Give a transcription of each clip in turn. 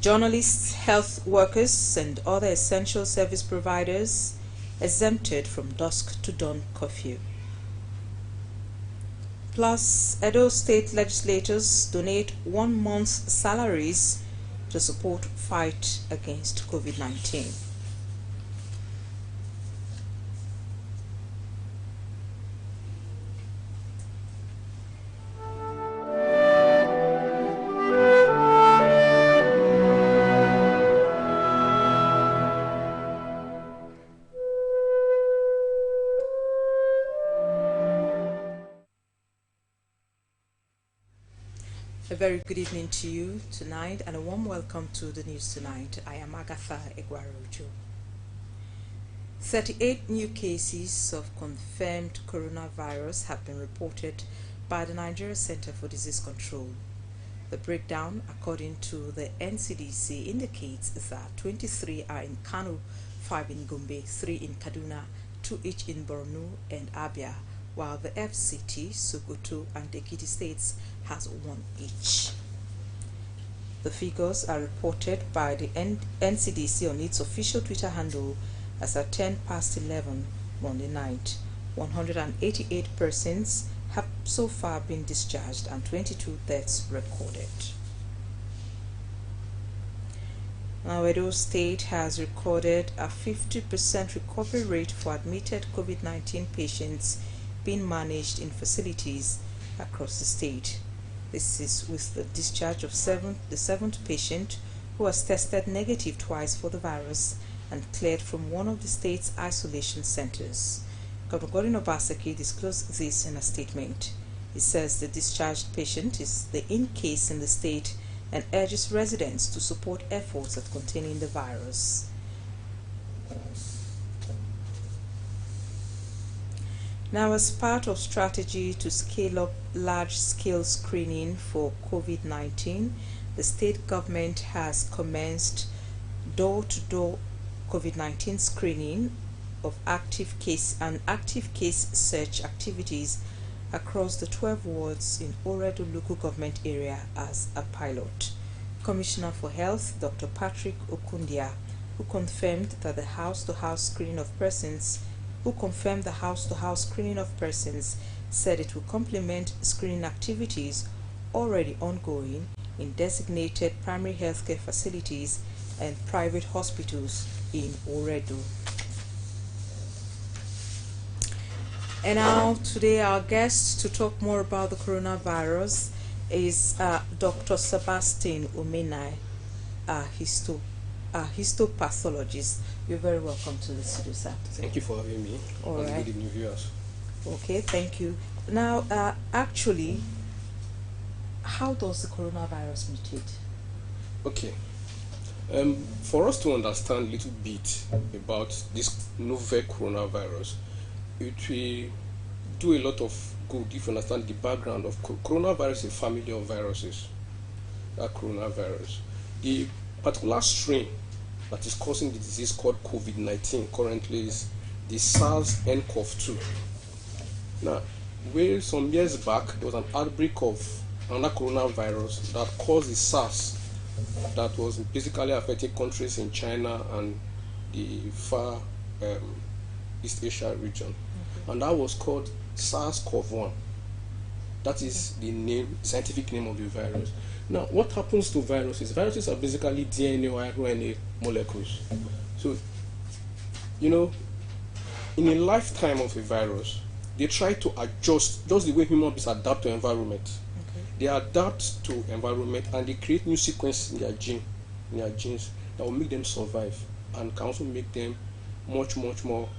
Journalists, health workers, and other essential service providers exempted from dusk to dawn curfew. Plus, Edo state legislators donate 1 month's salaries to support fight against COVID-19. A very good evening to you tonight and a warm welcome to the news tonight. I am Agatha Egwarojo. 38 new cases of confirmed coronavirus have been reported by the Nigeria Center for Disease Control. The breakdown, according to the NCDC, indicates that 23 are in Kano, 5 in Gombe, 3 in Kaduna, 2 each in Borno and Abia, while the FCT, Sokoto, and Ekiti states has 1 each. The figures are reported by the NCDC on its official Twitter handle as at 11 Monday night. 188 persons have so far been discharged and 22 deaths recorded. Now, Edo State has recorded a 50% recovery rate for admitted COVID-19 patients being managed in facilities across the state. This is with the discharge of the seventh patient who was tested negative twice for the virus and cleared from one of the state's isolation centers. Governor Godwin Obaseki disclosed this in a statement. He says the discharged patient is the in case in the state and urges residents to support efforts at containing the virus. Now, as part of strategy to scale up large-scale screening for COVID-19, the state government has commenced door-to-door COVID-19 screening of active case search activities across the 12 wards in Oredo local government area as a pilot. Commissioner for Health, Dr. Patrick Okundia, who confirmed the house-to-house screening of persons, said it will complement screening activities already ongoing in designated primary healthcare facilities and private hospitals in Oredo. And now, today, our guest to talk more about the coronavirus is Dr. Sebastian Omenai, a histopathologist. You're very welcome to the studio, sir. Thank you for having me. All right. Good evening, viewers. Okay, thank you. Now, actually, how does the coronavirus mutate? Okay. For us to understand a little bit about this novel coronavirus, it will do a lot of good if you understand the background of coronavirus. A family of viruses. That coronavirus, the particular strain that is causing the disease called COVID-19 currently is the SARS-CoV-2. Now, some years back, there was an outbreak of another coronavirus that caused the SARS, that was basically affecting countries in China and the far East Asia region. And that was called SARS-CoV-1. That is the scientific name of the virus. Now, what happens to viruses? Viruses are basically DNA or RNA molecules. So, in a lifetime of a virus, they try to adjust just the way human beings adapt to environment. Okay. They adapt to environment and they create new sequences in their genes that will make them survive and can also make them much more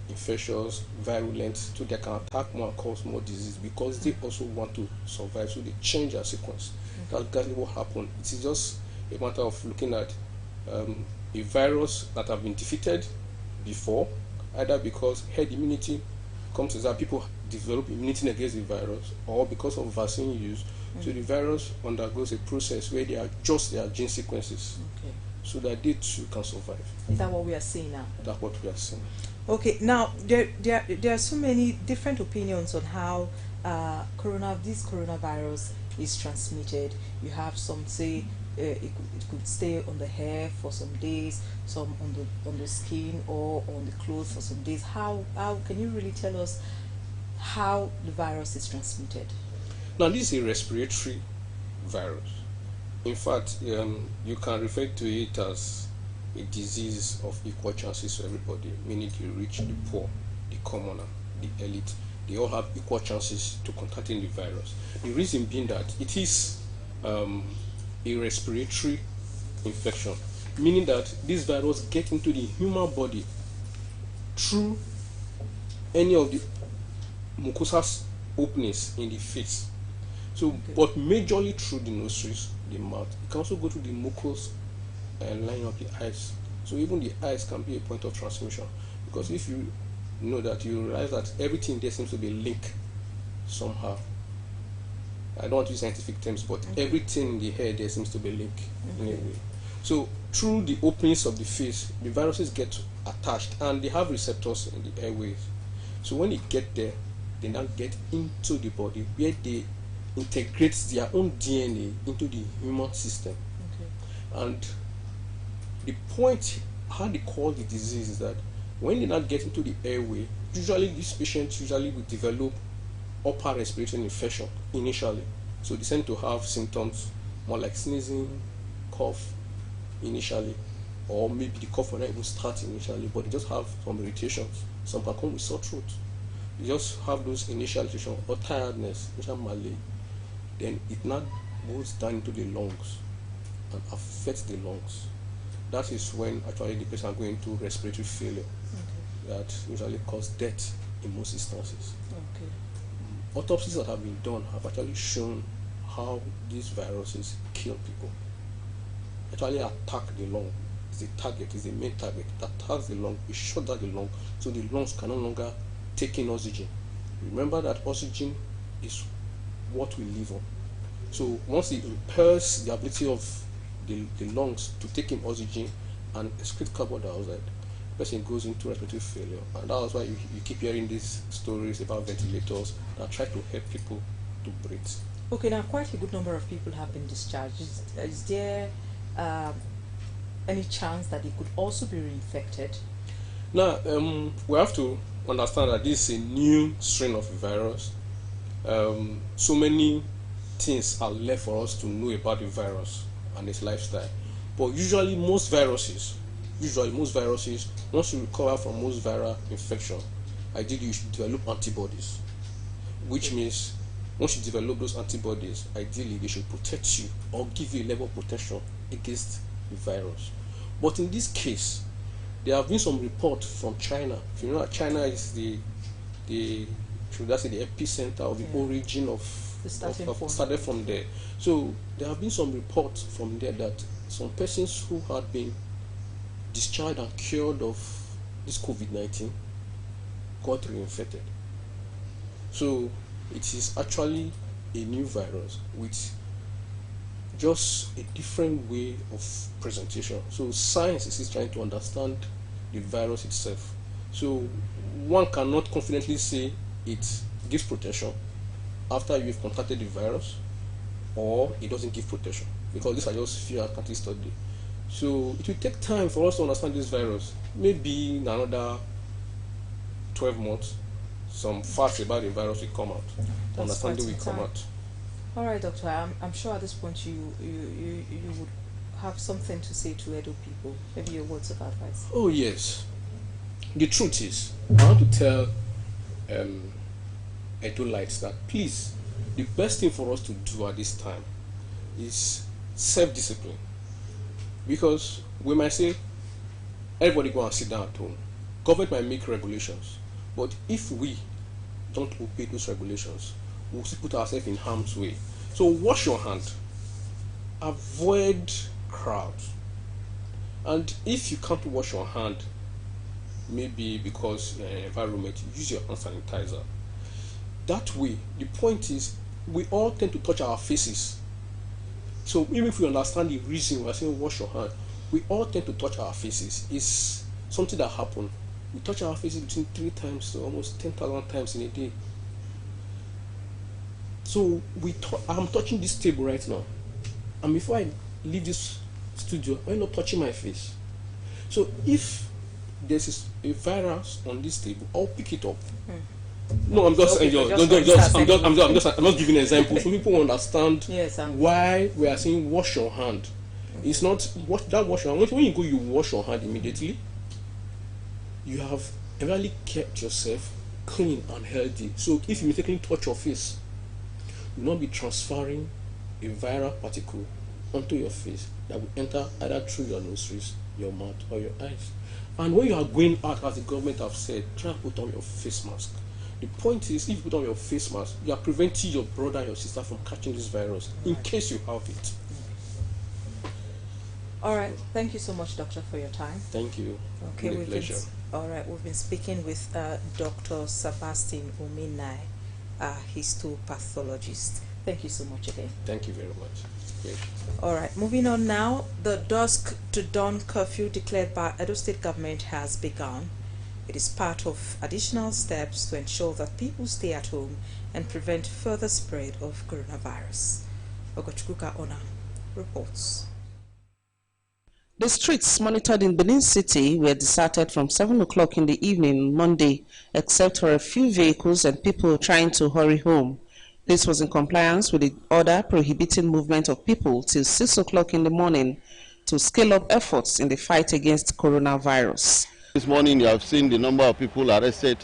infectious, virulent, so they can attack more and cause more disease because they also want to survive, so they change their sequence. That's exactly what happened. It is just a matter of looking at a virus that have been defeated before, either because herd immunity comes to that people develop immunity against the virus, or because of vaccine use. So the virus undergoes a process where they adjust their gene sequences so that they too can survive. Is that what we are seeing now? That's what we are seeing. Okay, now there are so many different opinions on how this coronavirus is transmitted. You have some say it could stay on the hair for some days, some on the skin or on the clothes for some days. How can you really tell us how the virus is transmitted? Now, this is a respiratory virus. In fact, you can refer to it as a disease of equal chances to everybody, meaning the rich, the poor, the commoner, the elite. They all have equal chances to contracting the virus. The reason being that it is a respiratory infection, meaning that this virus gets into the human body through any of the mucosal openings in the face. So, okay. But majorly through the nostrils, the mouth. It can also go to the mucous and line of the eyes. So even the eyes can be a point of transmission, because if you know that, you realize that everything there seems to be linked somehow. I don't want to use scientific terms, but okay. Everything in the hair there seems to be linked in a way. So through the openings of the face, the viruses get attached, and they have receptors in the airways. So when they get there, they now get into the body, where they integrate their own DNA into the human system. Okay. And the point, how they call the disease, is that when they now get into the airway, usually these patients will develop upper respiratory infection initially. So they tend to have symptoms more like sneezing, cough initially, or maybe the cough will not even start initially, but they just have some irritations. Some can come with sore throat. They just have those initial irritations or tiredness, initial malaise. Then it now goes down into the lungs and affects the lungs. That is when actually the patient are going to respiratory failure. Okay. That usually causes death in most instances. Okay. Autopsies that have been done have actually shown how these viruses kill people. Actually attack the lung. It's the target, it's the main target. It attacks the lung, it shuts down the lung, so the lungs can no longer take in oxygen. Remember that oxygen is what we live on. So once it impairs the ability of the lungs to take in oxygen and excrete carbon dioxide, the person goes into respiratory failure. And that's why you keep hearing these stories about ventilators that try to help people to breathe. Okay, now quite a good number of people have been discharged. Is there any chance that they could also be reinfected? Now, we have to understand that this is a new strain of the virus. So many things are left for us to know about the virus and its lifestyle. But usually most viruses, once you recover from most viral infection, ideally you should develop antibodies, which means once you develop those antibodies, ideally they should protect you or give you a level of protection against the virus. But in this case, there have been some reports from China. If you know that China is the epicenter of the origin of started from there. So there have been some reports from there that some persons who had been discharged and cured of this COVID-19 got reinfected. So it is actually a new virus with just a different way of presentation. So science is trying to understand the virus itself. So one cannot confidently say it gives protection after you've contracted the virus, or it doesn't give protection, because these are just few case study. So it will take time for us to understand this virus. Maybe in another 12 months, some facts about the virus will come out. Understanding will come out. All right, Doctor. I'm sure at this point you would have something to say to Edo people. Maybe your words of advice. Oh yes. The truth is, I want to tell Edolites that please, the best thing for us to do at this time is self-discipline. Because we might say, everybody go and sit down at home. Government might make regulations, but if we don't obey those regulations, we'll still put ourselves in harm's way. So wash your hand, avoid crowds, and if you can't wash your hand, maybe because in an environment, use your hand sanitizer. That way, the point is, we all tend to touch our faces. So even if we understand the reason we're saying wash your hand, we all tend to touch our faces. It's something that happens. We touch our faces between 3 times to almost 10,000 times in a day. So I'm touching this table right now, and before I leave this studio, why not touching my face? So if there's a virus on this table, I'll pick it up. No, I'm just giving an example so people understand why we are saying wash your hand. It's not wash your hand. When you go, you wash your hand immediately. You have really kept yourself clean and healthy. So if you mistakenly touch your face, you will not be transferring a viral particle onto your face that will enter either through your nostrils, your mouth, or your eyes. And when you are going out, as the government have said, try to put on your face mask. The point is, if you put on your face mask, you are preventing your brother and your sister from catching this virus, in case you have it. All right. Thank you so much, Doctor, for your time. Thank you. Okay, all right. We've been speaking with Dr. Sebastian Uminai, histopathologist. Thank you so much again. Thank you very much. Great. All right. Moving on now. The dusk to dawn curfew declared by Edo State government has begun. It is part of additional steps to ensure that people stay at home and prevent further spread of coronavirus. Ogochukuka Ona reports. The streets monitored in Benin City were deserted from 7 o'clock in the evening Monday, except for a few vehicles and people trying to hurry home. This was in compliance with the order prohibiting movement of people till 6 o'clock in the morning to scale up efforts in the fight against coronavirus. This morning you have seen the number of people arrested.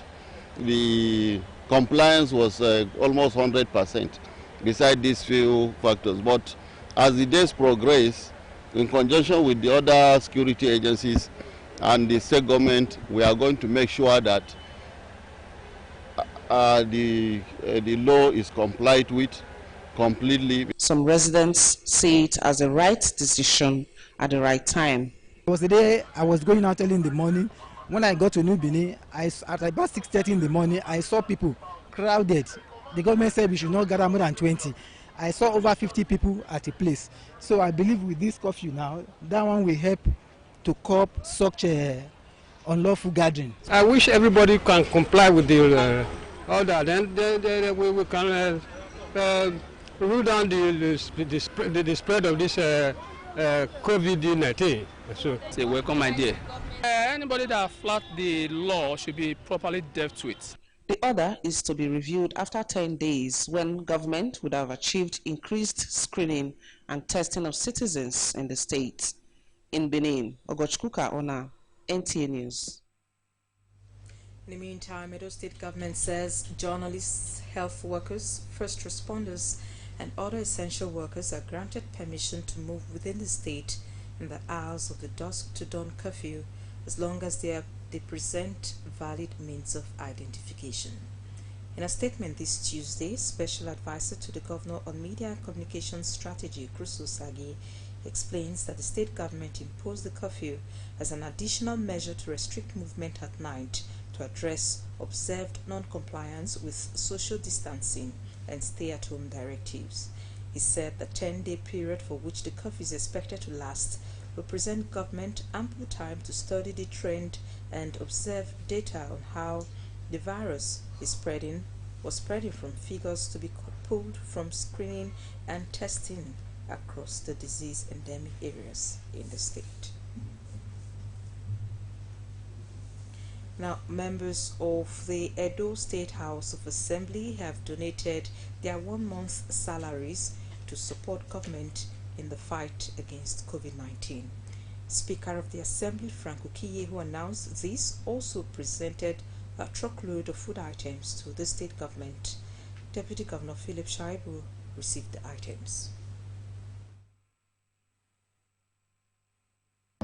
The compliance was almost 100% beside these few factors. But as the days progress, in conjunction with the other security agencies and the state government, we are going to make sure that the law is complied with completely. Some residents see it as the right decision at the right time. It was the day I was going out early in the morning. When I got to New Benin, at about 6:30 in the morning, I saw people crowded. The government said we should not gather more than 20. I saw over 50 people at a place. So I believe with this curfew now, that one will help to curb such unlawful gathering. I wish everybody can comply with the order. Then we can rule down the spread of this COVID-19. So it's a welcome idea. Anybody that flouts the law should be properly dealt with. The order is to be reviewed after 10 days when government would have achieved increased screening and testing of citizens in the state. In Benin, Ogochukuka Ona, NTA News. In the meantime, Edo State government says journalists, health workers, first responders, and other essential workers are granted permission to move within the state in the hours of the dusk to dawn curfew, as long as they present valid means of identification. In a statement this Tuesday, Special Advisor to the Governor on Media and Communications Strategy, Krusu Sagi, explains that the state government imposed the curfew as an additional measure to restrict movement at night to address observed non-compliance with social distancing and stay-at-home directives. He said the 10-day period for which the curfew is expected to last will present government ample time to study the trend and observe data on how the virus was spreading from figures to be pulled from screening and testing across the disease endemic areas in the state. Now, members of the Edo State House of Assembly have donated their 1 month's salaries to support government in the fight against COVID-19. Speaker of the Assembly, Frank Okiye, who announced this, also presented a truckload of food items to the state government. Deputy Governor Philip Shaibu received the items.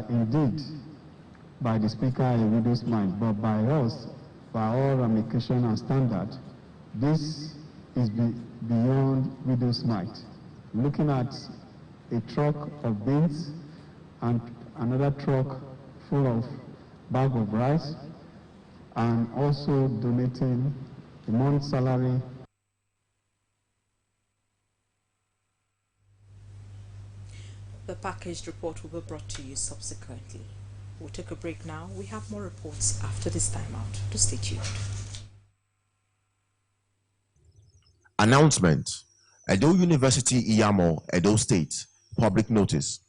Indeed, by the Speaker, a widow's mite, but by us, by all ramification and standard, this is beyond widow's mite. Looking at a truck of beans and another truck full of bag of rice, and also donating a month's salary. The packaged report will be brought to you subsequently. We'll take a break now. We have more reports after this time out. Do stay tuned. Announcement. Edo University Iyamo, Edo State. Public notice.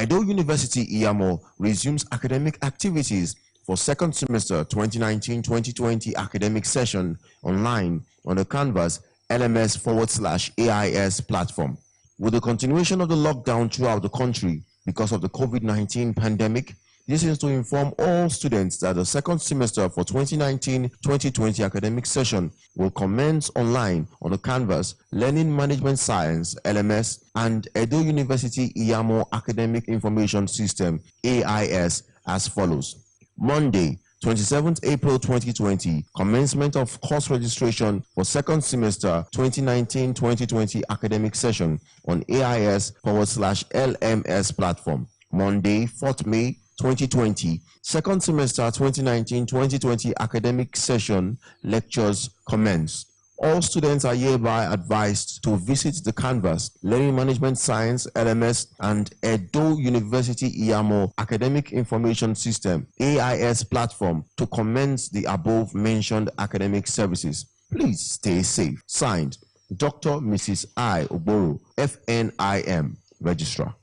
Edo University Iyamo resumes academic activities for second semester 2019-2020 academic session online on the Canvas LMS/AIS platform. With the continuation of the lockdown throughout the country because of the COVID-19 pandemic, this is to inform all students that the second semester for 2019-2020 academic session will commence online on the Canvas Learning Management Science LMS and Edo University Iyamo Academic Information System AIS as follows. Monday, 27th April 2020, commencement of course registration for second semester 2019-2020 academic session on AIS/LMS platform. Monday, 4th May 2020, second semester 2019-2020 academic session lectures commence. All students are hereby advised to visit the Canvas Learning Management Science LMS and Edo University Iyamo Academic Information System AIS platform to commence the above mentioned academic services. Please stay safe. Signed, Dr. Mrs. I. Oboro, FNIM, Registrar.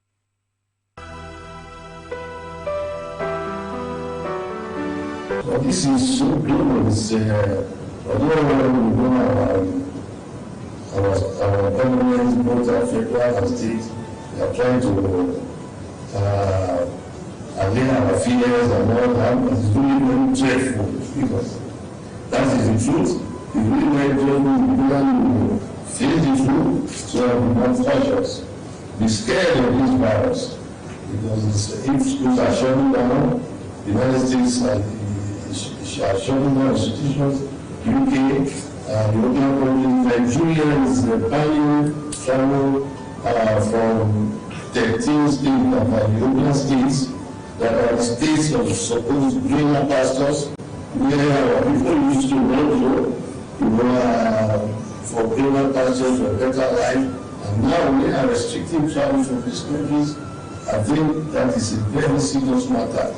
Well, this is so global. Although our government, both federal and state, are trying to allay our fears and all that, but it's really very dreadful because that is the truth. It's really very dreadful. We face the truth, so we must cautious. Be scared of this virus because if schools are shutting down, the United States are shutting down institutions. UK, European countries, Nigeria is banning travel from 13 states that are European states, that are the states of supposed greener pastures, where people used to run for greener pastures for better life, and now we are restricting travel from these countries. I think that is a very serious matter.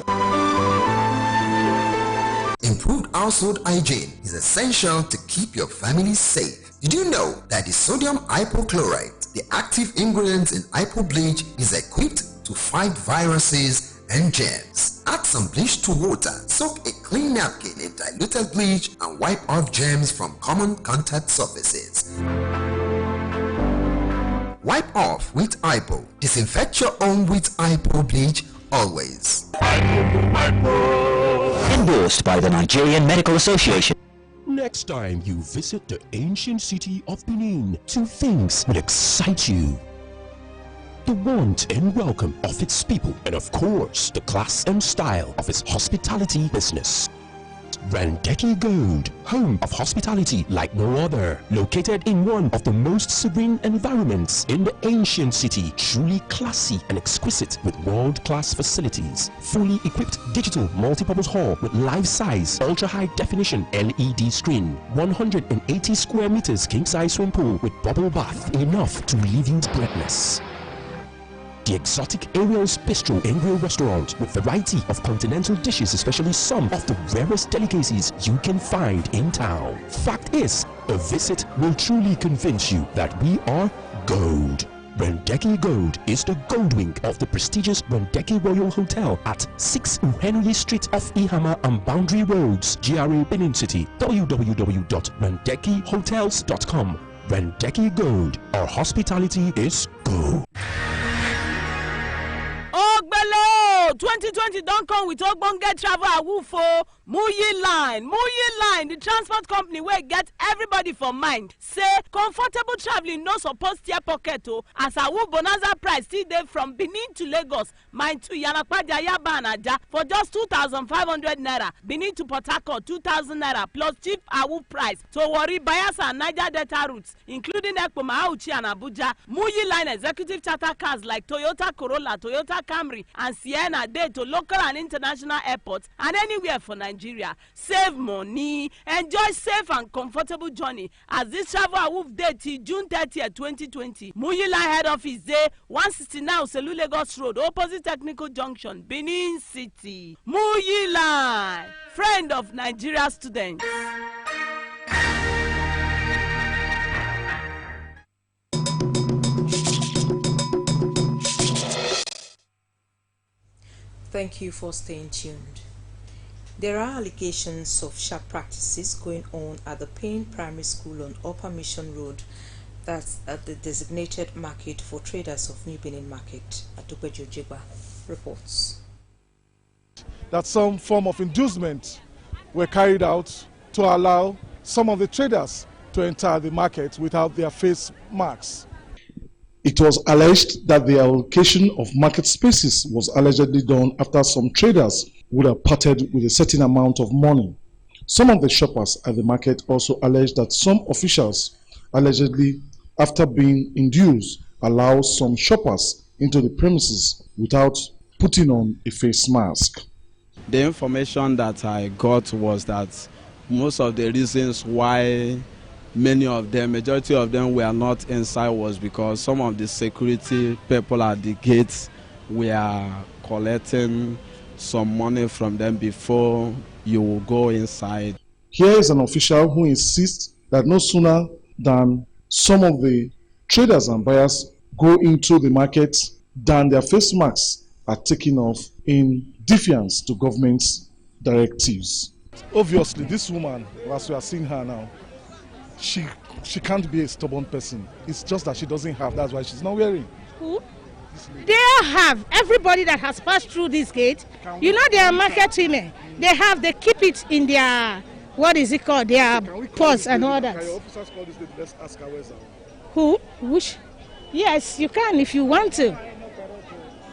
Improved household hygiene is essential to keep your family safe. Did you know that the sodium hypochlorite, the active ingredient in hypo bleach, is equipped to fight viruses and germs? Add some bleach to water, soak a clean napkin in diluted bleach and wipe off germs from common contact surfaces. Wipe off with hypo. Disinfect your home with hypo bleach always. Endorsed by the Nigerian Medical Association. Next time you visit the ancient city of Benin, two things will excite you: the warmth and welcome of its people, and of course the class and style of its hospitality business. Randeki Gold, home of hospitality like no other, located in one of the most serene environments in the ancient city, truly classy and exquisite with world-class facilities, fully equipped digital multipurpose hall with life-size ultra-high definition LED screen, 180 square meters king-size swimming pool with bubble bath, enough to leave you breathless. The exotic Ariel's Bistro and Grill restaurant with variety of continental dishes, especially some of the rarest delicacies you can find in town. Fact is, a visit will truly convince you that we are gold. Randeki Gold is the gold wing of the prestigious Randeki Royal Hotel at 6 Uhenry Street off Ihama and Boundary Roads, GRA Benin City. www.randekihotels.com. Randeki Gold, our hospitality is gold. 2020 don't come with ogbonge travel awufo. Muyi Line, the transport company where get everybody for mind. Say comfortable traveling no suppose tear pocket o. As awu bonanza price still dey from Benin to Lagos, mine to Yanakwaja Yaba and Aja for just 2,500 naira. Benin to Port Harcourt 2,000 naira plus cheap awu price. So worry Bayelsa and Niger Delta routes, including Ekpoma, Auchi and Abuja. Muyi Line executive charter cars like Toyota Corolla, Toyota Camry and Sienna dey to local and international airports and anywhere for Nigeria. Save money, enjoy safe and comfortable journey as this travel awoof day till June 30th, 2020. Muyi Line head office day 169 Oselu Lagos Road, opposite Technical Junction, Benin City. Muyi Line, friend of Nigeria students. Thank you for staying tuned. There are allegations of sharp practices going on at the Payne Primary School on Upper Mission Road, that's at the designated market for traders of New Benin Market. Adogbeji Ojegba reports that some form of inducement were carried out to allow some of the traders to enter the market without their face masks. It was alleged that the allocation of market spaces was allegedly done after some traders would have parted with a certain amount of money. Some of the shoppers at the market also alleged that some officials allegedly, after being induced, allow some shoppers into the premises without putting on a face mask. The information that I got was that most of the reasons why majority of them were not inside was because some of the security people at the gates were collecting some money from them before you will go inside. Here is an official who insists that no sooner than some of the traders and buyers go into the market than their face masks are taken off in defiance to government's directives. Obviously, this woman, as we are seeing her now, she can't be a stubborn person. It's just that she doesn't have, that's why she's not wearing. Who? They all have. Everybody that has passed through this gate, you know, they are market women. They keep it in their, what is it called, their purse and all that. Can your officers call this lady? Let's ask her where's her. Who? Which? Yes, you can if you want to.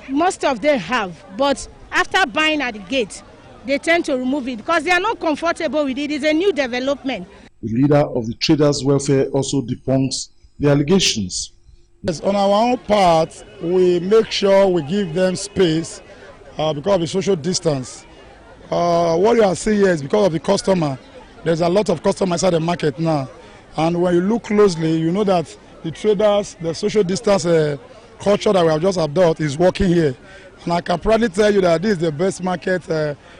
Most of them have, but after buying at the gate, they tend to remove it because they are not comfortable with it. It's a new development. The leader of the traders' welfare also debunks the allegations. Yes, on our own part, we make sure we give them space because of the social distance. What you are seeing here is because of the customer. There's a lot of customers at the market now. And when you look closely, you know that the traders, the social distance culture that we have just adopted is working here. And I can proudly tell you that this is the best market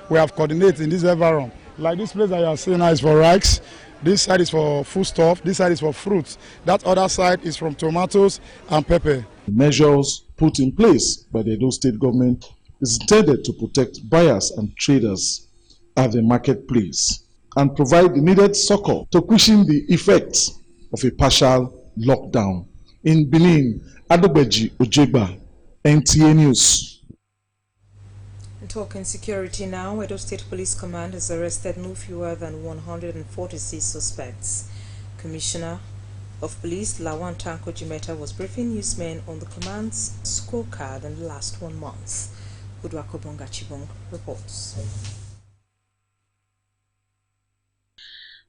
we have coordinated in this environment. Like this place that you are seeing now is for rice. This side is for foodstuff. This side is for fruits. That other side is from tomatoes and pepper. The measures put in place by the Edo State government is intended to protect buyers and traders at the marketplace and provide the needed succor to cushion the effects of a partial lockdown. In Benin, Adogbeji Ojegba, NTA News. Talking security now, Edo State Police Command has arrested no fewer than 146 suspects. Commissioner of Police Lawan Tanko Jimeta was briefing newsmen on the command's scorecard in the last 1 month. Udwako Bonga Chibong reports.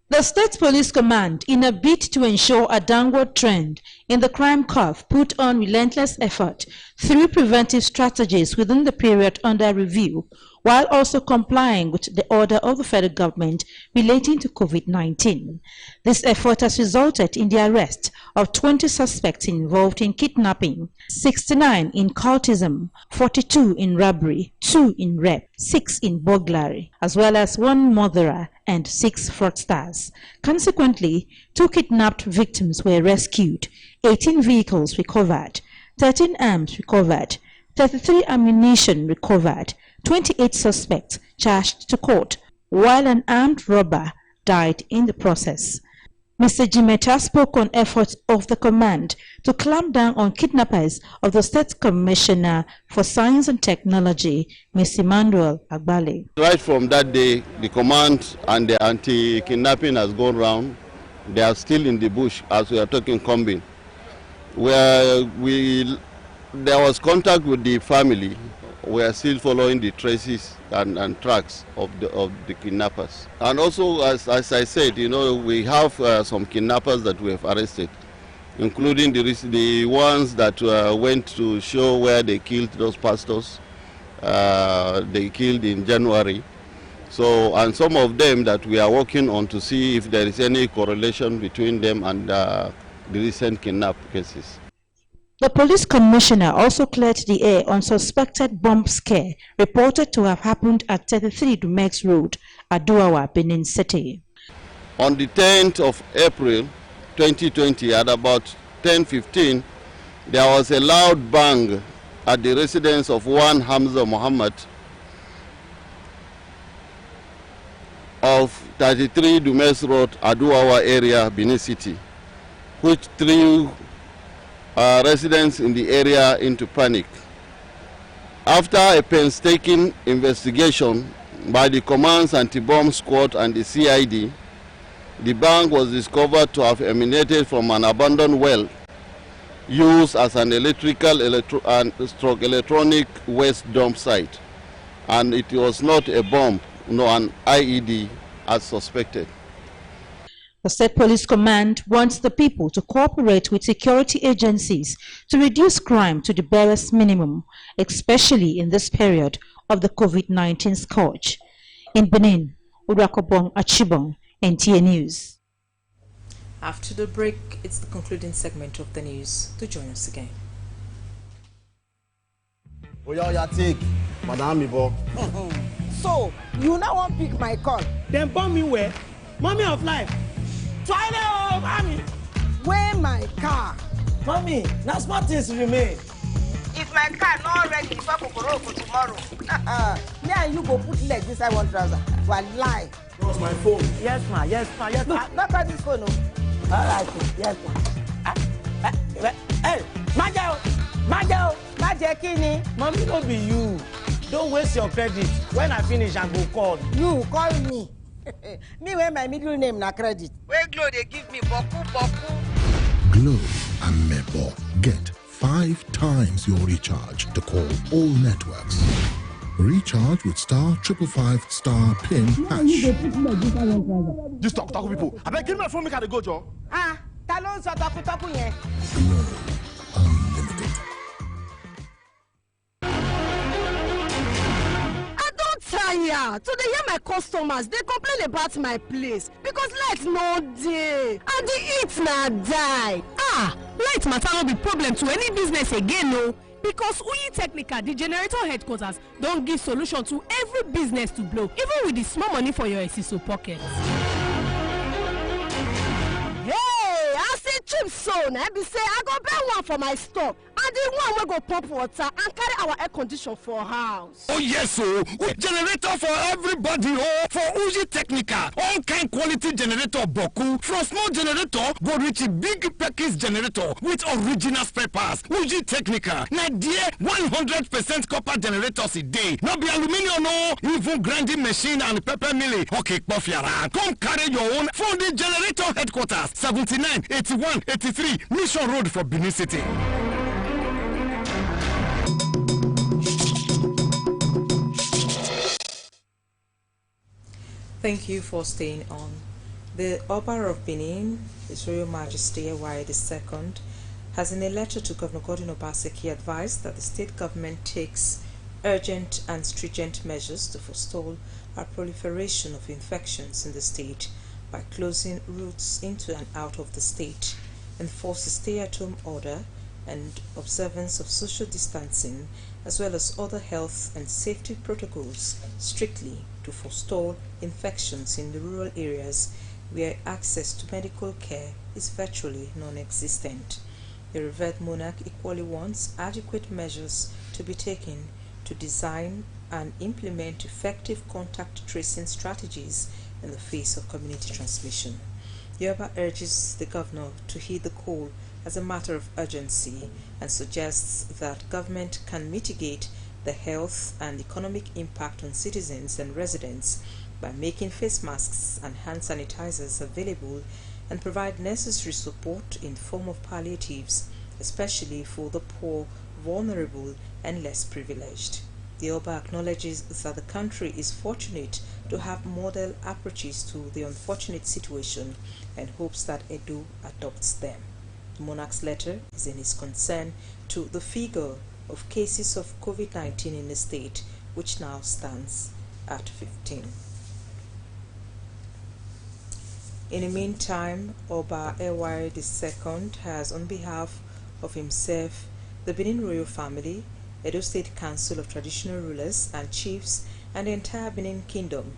The State Police Command, in a bid to ensure a downward trend in the crime curve, put on relentless effort through preventive strategies within the period under review, while also complying with the order of the federal government relating to COVID-19. This effort has resulted in the arrest of 20 suspects involved in kidnapping, 69 in cultism, 42 in robbery, 2 in rape, 6 in burglary, as well as 1 murderer and 6 fraudsters. Consequently, 2 kidnapped victims were rescued, 18 vehicles recovered, 13 arms recovered, 33 ammunition recovered, 28 suspects charged to court, while an armed robber died in the process. Mr. Jimeta spoke on efforts of the command to clamp down on kidnappers of the State Commissioner for Science and Technology, Mr. Emmanuel Agbale. Right from that day, the command and the anti-kidnapping has gone round. They are still in the bush as we are talking combine. Where there was contact with the family. We are still following the traces and tracks of the kidnappers. And also, as I said, you know, we have some kidnappers that we have arrested, including the ones that went to show where they killed those pastors. They killed in January. So, and some of them that we are working on to see if there is any correlation between them and the recent kidnap cases. The police commissioner also cleared the air on suspected bomb scare reported to have happened at 33 Dumex Road, Aduawa, Benin City. On the 10th of April 2020, at about 10:15, there was a loud bang at the residence of one Hamza Muhammad of 33 Dumes Road, Aduawa area, Benin City, which threw residents in the area into panic. After a painstaking investigation by the Command's Anti-Bomb Squad and the CID, the bank was discovered to have emanated from an abandoned well used as an electronic waste dump site, and it was not a bomb, nor an IED as suspected. The State Police Command wants the people to cooperate with security agencies to reduce crime to the barest minimum, especially in this period of the COVID-19 scourge. In Benin, Urakobong Achibong, NTA News. After the break, it's the concluding segment of the news. To join us again. So, you now want to pick my call? Then bomb me where? Mommy of life. Try now, mommy. Where my car? Mommy, now small things remain. If my car not ready before Kokoro for tomorrow, me and you go put leg inside one trouser. Well, lie. What's my phone? Yes, ma. Yes, ma. Yes, ma. Not got this phone, no. All right, yes, ma. Hey, Majao, Kini. Mommy, no be you. Don't waste your credit. When I finish, I go call. You call me. Me wear my middle name na credit. Where Glow they give me boku. Glow and Mebo get 5 times your recharge to call all networks. Recharge with *555* *PIN#. This talk people. I beg give me my phone, make I go, Joe. Ah, talon so talk yen. Glow Unlimited. Tire to dey hear my customers they complain about my place because light no dey and the heat na die. Light matter no be problem to any business again, no, because Uyi Technical, the generator headquarters, don't give solution to every business to blow, even with the small money for your SSO pocket. Hey, I say cheap so na be say I go buy one for my store, and the one will go pump water and carry our air condition for house. Oh yes, so with generator for everybody. Oh, for Uji Technical, all kind quality generator boku, from small generator go reach a big package generator with original spare parts. Uji Technical, na dear 100% copper generators a day. No be aluminium, no, even grinding machine and pepper milling. Okay, Kofiara, come carry your own from the generator headquarters, 79, 81, 83 Mission Road for Benin City. Thank you for staying on. The ABBA of Benin, His Royal Majesty KYARI II, has in a letter to Governor Godwin Obaseki advised that the state government takes urgent and stringent measures to forestall a proliferation of infections in the state by closing routes into and out of the state, enforce a stay-at-home order and observance of social distancing, as well as other health and safety protocols strictly to forestall infections in the rural areas where access to medical care is virtually non-existent. The revered monarch equally wants adequate measures to be taken to design and implement effective contact tracing strategies in the face of community transmission. The ABBA urges the governor to heed the call as a matter of urgency and suggests that government can mitigate the health and economic impact on citizens and residents by making face masks and hand sanitizers available and provide necessary support in form of palliatives, especially for the poor, vulnerable and less privileged. The ABBA acknowledges that the country is fortunate to have model approaches to the unfortunate situation and hopes that Edo adopts them. The monarch's letter is in his concern to the figure of cases of COVID-19 in the state, which now stands at 15. In the meantime, Oba KYARI II has, on behalf of himself, the Benin royal family, Edo State Council of Traditional Rulers and Chiefs, and the entire Benin Kingdom,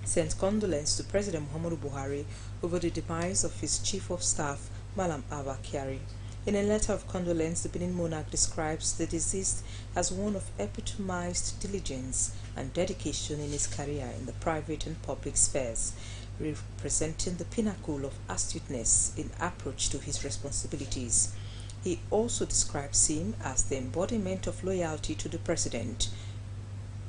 sent condolence to President Muhammadu Buhari over the demise of his Chief of Staff, Malam Abba Kyari. In a letter of condolence, the Benin monarch describes the deceased as one of epitomized diligence and dedication in his career in the private and public spheres, representing the pinnacle of astuteness in approach to his responsibilities. He also describes him as the embodiment of loyalty to the president,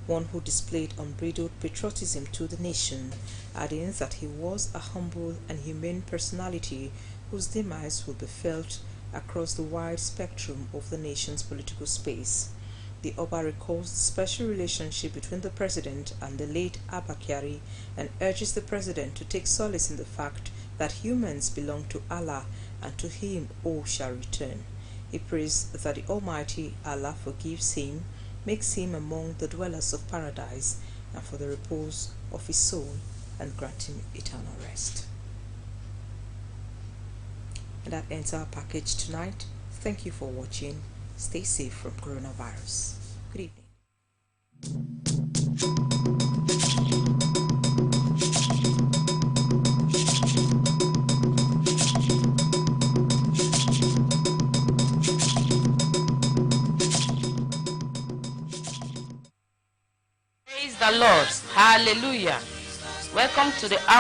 one who displayed unbridled patriotism to the nation, adding that he was a humble and humane personality whose demise will be felt across the wide spectrum of the nation's political space. The ABBA recalls the special relationship between the president and the late ABBA KYARI and urges the president to take solace in the fact that humans belong to Allah and to him all shall return. He prays that the Almighty Allah forgives him, makes him among the dwellers of paradise, and for the repose of his soul, and grant him eternal rest. And that ends our package tonight. Thank you for watching. Stay safe from coronavirus. Good evening. Praise the Lord. Hallelujah. Welcome to the hour